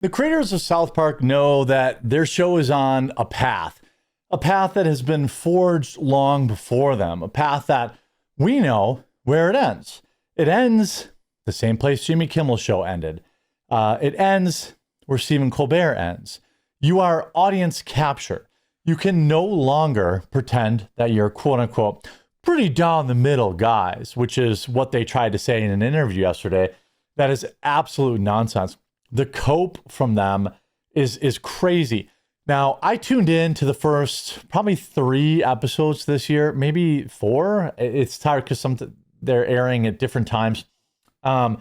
The creators of South Park know that their show is on a path that has been forged long before them, a path that we know where it ends. It ends the same place Jimmy Kimmel's show ended. It ends where Stephen Colbert ends. You are audience capture. You can no longer pretend that you're quote unquote pretty down the middle guys, which is what they tried to say in an interview yesterday. That is absolute nonsense. The cope from them is crazy. Now, I tuned in to the first probably 3 episodes this year, maybe 4. It's tired because they're airing at different times. But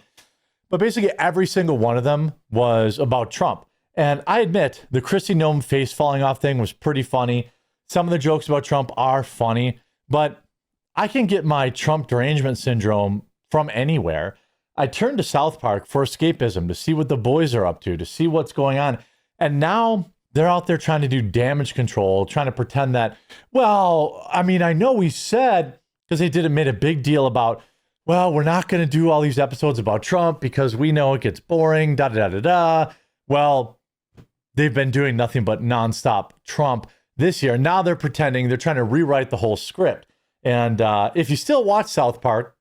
basically every single one of them was about Trump. And I admit the Kristi Noem face falling off thing was pretty funny. Some of the jokes about Trump are funny, but I can get my Trump derangement syndrome from anywhere. I turned to South Park for escapism, to see what the boys are up to see what's going on. And now they're out there trying to do damage control, trying to pretend that, well, I mean, I know we said, because they made a big deal about, well, we're not going to do all these episodes about Trump because we know it gets boring, da-da-da-da-da. Well, they've been doing nothing but nonstop Trump this year. Now they're pretending they're trying to rewrite the whole script. And if you still watch South Park,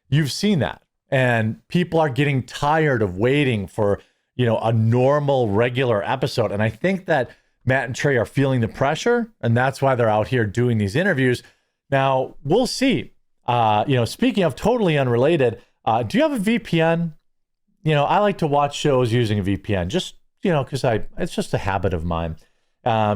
you've seen that. And people are getting tired of waiting for, a normal, regular episode. And I think that Matt and Trey are feeling the pressure, and that's why they're out here doing these interviews. Now, we'll see. Speaking of totally unrelated, do you have a VPN? I like to watch shows using a VPN, just, because it's just a habit of mine.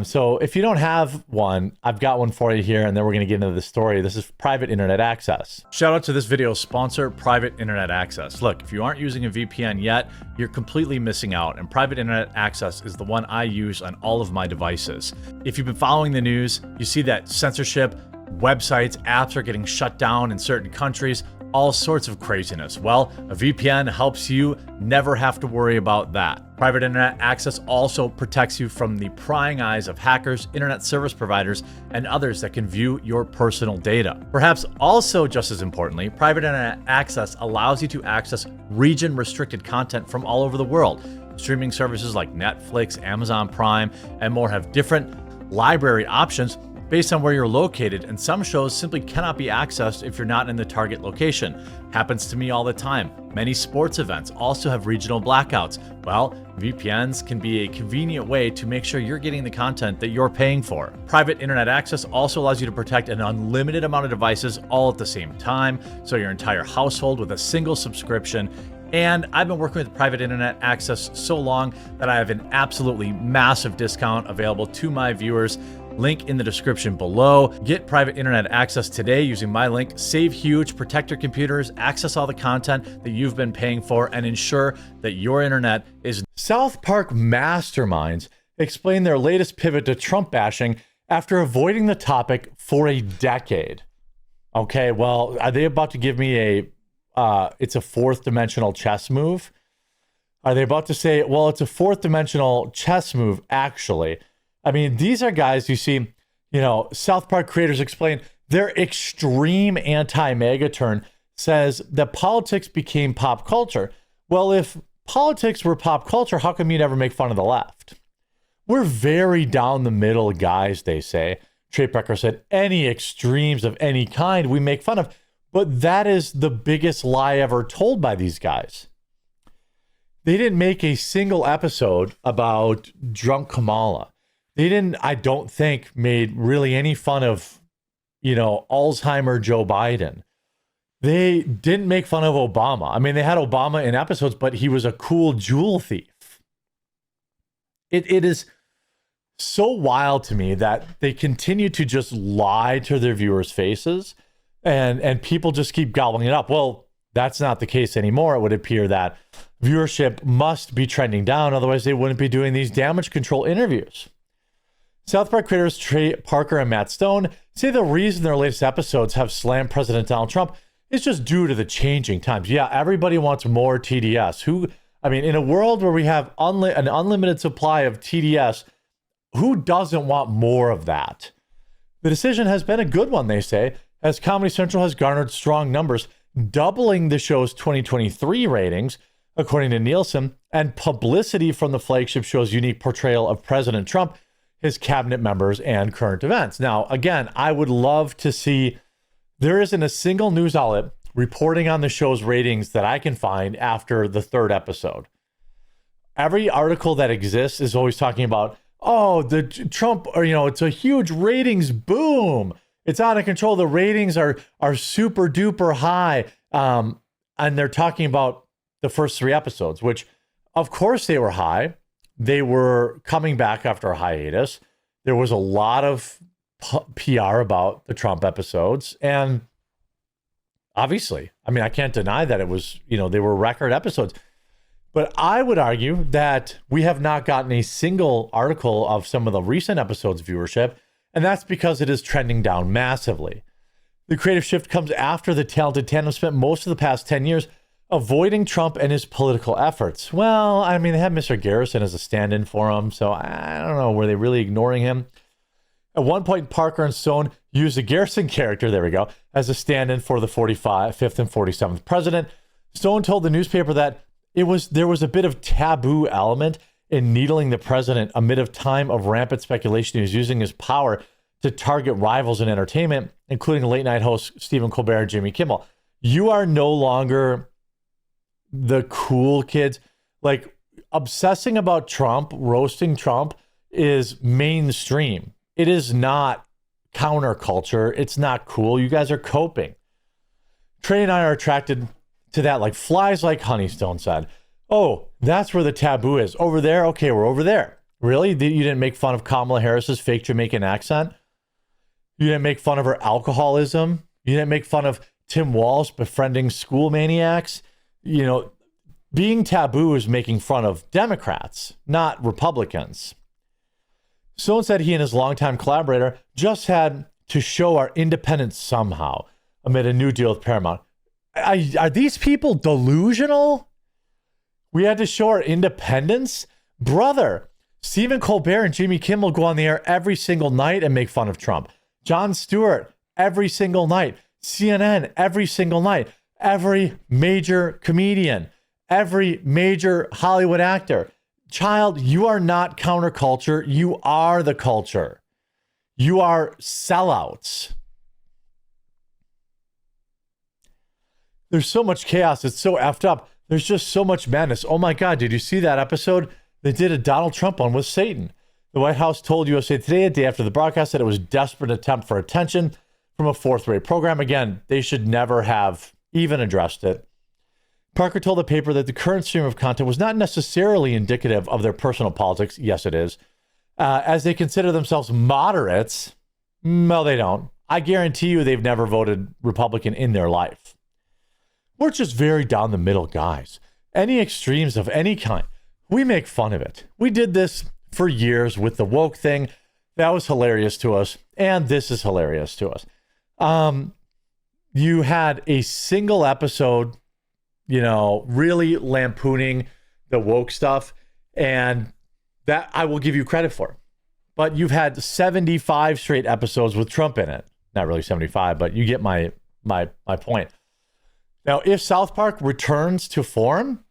So if you don't have one, I've got one for you here, and then we're going to get into the story. This is private internet access. Shout out to this video's sponsor, private internet access. Look, if you aren't using a VPN yet, you're completely missing out, and private internet access is the one I use on all of my devices. If you've been following the news, you see that censorship, websites, apps are getting shut down in certain countries, all sorts of craziness. Well, a VPN helps you never have to worry about that. Private internet access also protects you from the prying eyes of hackers, internet service providers, and others that can view your personal data. Perhaps also just as importantly, private internet access allows you to access region-restricted content from all over the world. Streaming services like Netflix, Amazon Prime, and more have different library options based on where you're located, and some shows simply cannot be accessed if you're not in the target location. Happens to me all the time. Many sports events also have regional blackouts. Well, VPNs can be a convenient way to make sure you're getting the content that you're paying for. Private internet access also allows you to protect an unlimited amount of devices all at the same time, so your entire household with a single subscription. And I've been working with private internet access so long that I have an absolutely massive discount available to my viewers. Link in the description below. Get private internet access today using my link. Save huge, protect your computers, access all the content that you've been paying for, and ensure that your internet is... South Park masterminds explain their latest pivot to Trump bashing after avoiding the topic for a decade. Okay, well, are they about to give me it's a fourth dimensional chess move? Are they about to say, well, it's a fourth dimensional chess move, actually? I mean, these are guys you see, South Park creators explain their extreme anti-MAGA turn says that politics became pop culture. Well, if politics were pop culture, how come you never make fun of the left? We're very down the middle guys, they say. Trey Becker said, any extremes of any kind we make fun of. But that is the biggest lie ever told by these guys. They didn't make a single episode about drunk Kamala. They didn't, I don't think, made really any fun of, Alzheimer Joe Biden. They didn't make fun of Obama. I mean, they had Obama in episodes, but he was a cool jewel thief. It is so wild to me that they continue to just lie to their viewers' faces, and people just keep gobbling it up. Well, that's not the case anymore. It would appear that viewership must be trending down. Otherwise, they wouldn't be doing these damage control interviews. South Park creators Trey Parker and Matt Stone say the reason their latest episodes have slammed President Donald Trump is just due to the changing times. Yeah, everybody wants more TDS. In a world where we have an unlimited supply of TDS, who doesn't want more of that? The decision has been a good one, they say, as Comedy Central has garnered strong numbers, doubling the show's 2023 ratings. according to Nielsen, and publicity from the flagship show's unique portrayal of President Trump, his cabinet members, and current events. Now, again, I would love to see, there isn't a single news outlet reporting on the show's ratings that I can find after the third episode. Every article that exists is always talking about, oh, the Trump, or, it's a huge ratings boom. It's out of control. The ratings are super duper high. And they're talking about the first 3 episodes, which of course they were high. They were coming back after a hiatus. There was a lot of PR about the Trump episodes. And obviously, I can't deny that it was, they were record episodes. But I would argue that we have not gotten a single article of some of the recent episodes' viewership, and that's because it is trending down massively. The creative shift comes after the talented tandem spent most of the past 10 years avoiding Trump and his political efforts. Well, they had Mr. Garrison as a stand-in for him, so I don't know, were they really ignoring him? At one point, Parker and Stone used the Garrison character, there we go, as a stand-in for the 45th and 47th president. Stone told the newspaper that there was a bit of taboo element in needling the president amid a time of rampant speculation he was using his power to target rivals in entertainment, including late night hosts Stephen Colbert and Jimmy Kimmel. You are no longer the cool kids. Like, obsessing about Trump, roasting Trump is mainstream. It is not counterculture. It's not cool. You guys are coping. Trey and I are attracted to that like flies like honey, Stone said. Oh, that's where the taboo is. Over there? Okay, we're over there. Really? You didn't make fun of Kamala Harris's fake Jamaican accent? You didn't make fun of her alcoholism? You didn't make fun of Tim Walz befriending school maniacs? Being taboo is making fun of Democrats, not Republicans. Stone said he and his longtime collaborator just had to show our independence somehow amid a new deal with Paramount. Are these people delusional? We had to show our independence? Brother, Stephen Colbert and Jimmy Kimmel go on the air every single night and make fun of Trump. Jon Stewart, every single night. CNN, every single night. Every major comedian, every major Hollywood actor. Child, you are not counterculture. You are the culture. You are sellouts. There's so much chaos. It's so effed up. There's just so much madness. Oh my God, did you see that episode? They did a Donald Trump one with Satan. The White House told USA Today a day after the broadcast that it was a desperate attempt for attention from a fourth-rate program. Again, they should never have even addressed it. Parker told the paper that the current stream of content was not necessarily indicative of their personal politics. Yes, it is. As they consider themselves moderates. No, they don't. I guarantee you they've never voted Republican in their life. We're just very down the middle guys. Any extremes of any kind, we make fun of it. We did this for years with the woke thing. That was hilarious to us. And this is hilarious to us. You had a single episode, really lampooning the woke stuff. And that I will give you credit for. But you've had 75 straight episodes with Trump in it. Not really 75, but you get my point. Now, if South Park returns to form,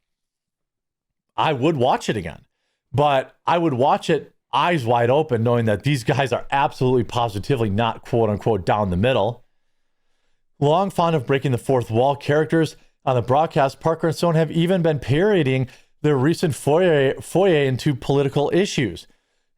I would watch it again. But I would watch it eyes wide open, knowing that these guys are absolutely positively not quote unquote down the middle. Long fond of breaking the fourth wall, characters on the broadcast, Parker and Stone have even been parodying their recent foray into political issues.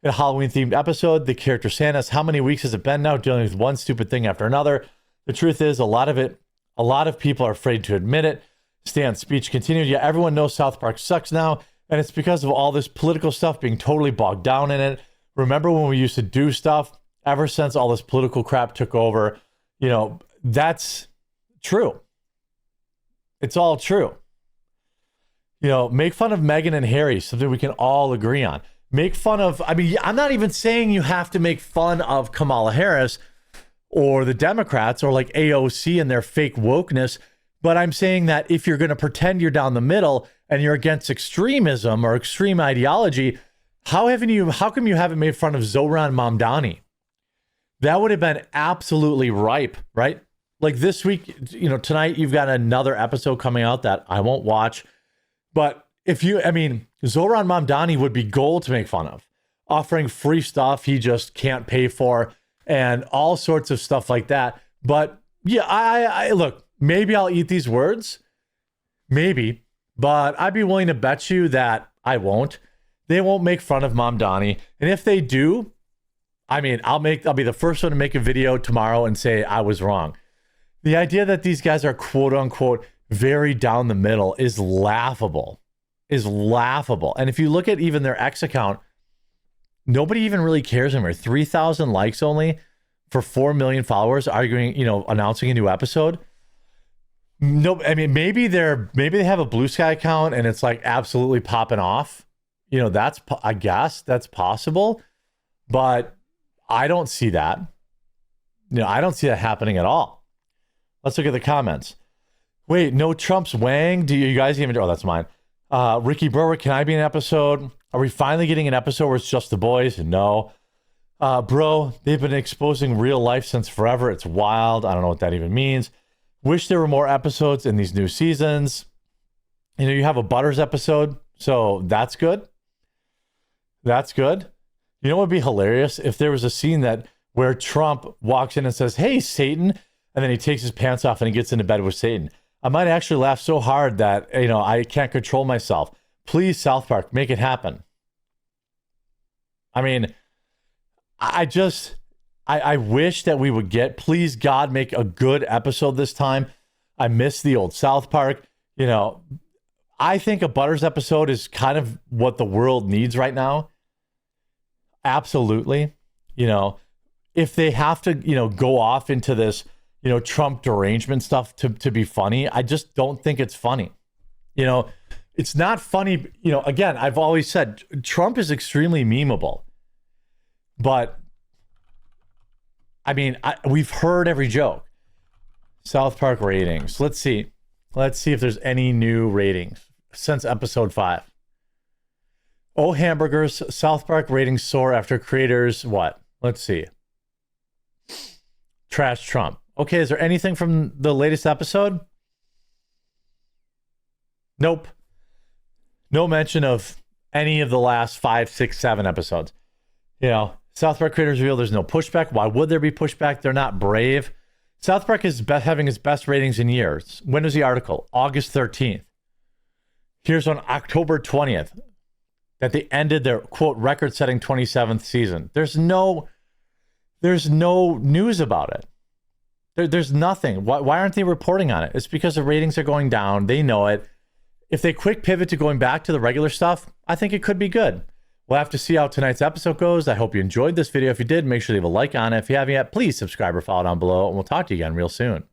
In a Halloween-themed episode, the character Santa asks, how many weeks has it been now, dealing with one stupid thing after another? The truth is, a lot of people are afraid to admit it. Stan's speech continued. Yeah, everyone knows South Park sucks now, and it's because of all this political stuff being totally bogged down in it. Remember when we used to do stuff? Ever since all this political crap took over, that's true. It's all true. Make fun of Meghan and Harry, something we can all agree on. Make fun of, I'm not even saying you have to make fun of Kamala Harris or the Democrats or like AOC and their fake wokeness. But I'm saying that if you're going to pretend you're down the middle and you're against extremism or extreme ideology, how come you haven't made fun of Zohran Mamdani? That would have been absolutely ripe, right? Like this week, tonight you've got another episode coming out that I won't watch, but I mean, Zoran Mamdani would be gold to make fun of, offering free stuff he just can't pay for and all sorts of stuff like that. But yeah, I look, maybe I'll eat these words, maybe, but I'd be willing to bet you that I won't. They won't make fun of Mamdani. And if they do, I mean, I'll be the first one to make a video tomorrow and say I was wrong. The idea that these guys are quote unquote very down the middle is laughable. And if you look at even their X account, nobody even really cares anymore. 3,000 likes only for 4 million followers arguing, announcing a new episode. No, I mean, maybe they have a Blue Sky account and it's like absolutely popping off. I guess that's possible, but I don't see that. I don't see that happening at all. Let's look at the comments. Wait, no Trump's Wang? Do you guys even? Oh, that's mine. Ricky Berwick, can I be in an episode? Are we finally getting an episode where it's just the boys? No. Bro, they've been exposing real life since forever. It's wild. I don't know what that even means. Wish there were more episodes in these new seasons. You have a Butters episode, so that's good. That's good. You know what would be hilarious? If there was a scene where Trump walks in and says, "Hey, Satan," and then he takes his pants off and he gets into bed with Satan. I might actually laugh so hard that, I can't control myself. Please, South Park, make it happen. I mean, I wish that we would please, God, make a good episode this time. I miss the old South Park. I think a Butters episode is kind of what the world needs right now. Absolutely. If they have to, go off into this, Trump derangement stuff to be funny, I just don't think it's funny. It's not funny. Again, I've always said Trump is extremely memeable, but I mean, we've heard every joke. South Park ratings. Let's see if there's any new ratings since episode 5. Oh, hamburgers. South Park ratings soar after creators. What? Let's see. Trash Trump. Okay, is there anything from the latest episode? Nope. No mention of any of the last 5, 6, 7 episodes. South Park creators reveal there's no pushback. Why would there be pushback? They're not brave. South Park is having its best ratings in years. When was the article? August 13th. Here's on October 20th that they ended their, quote, record-setting 27th season. There's no news about it. There's nothing. Why aren't they reporting on it? It's because the ratings are going down. They know it. If they quick pivot to going back to the regular stuff, I think it could be good. We'll have to see how tonight's episode goes. I hope you enjoyed this video. If you did, make sure to leave a like on it. If you haven't yet, please subscribe or follow down below, and we'll talk to you again real soon.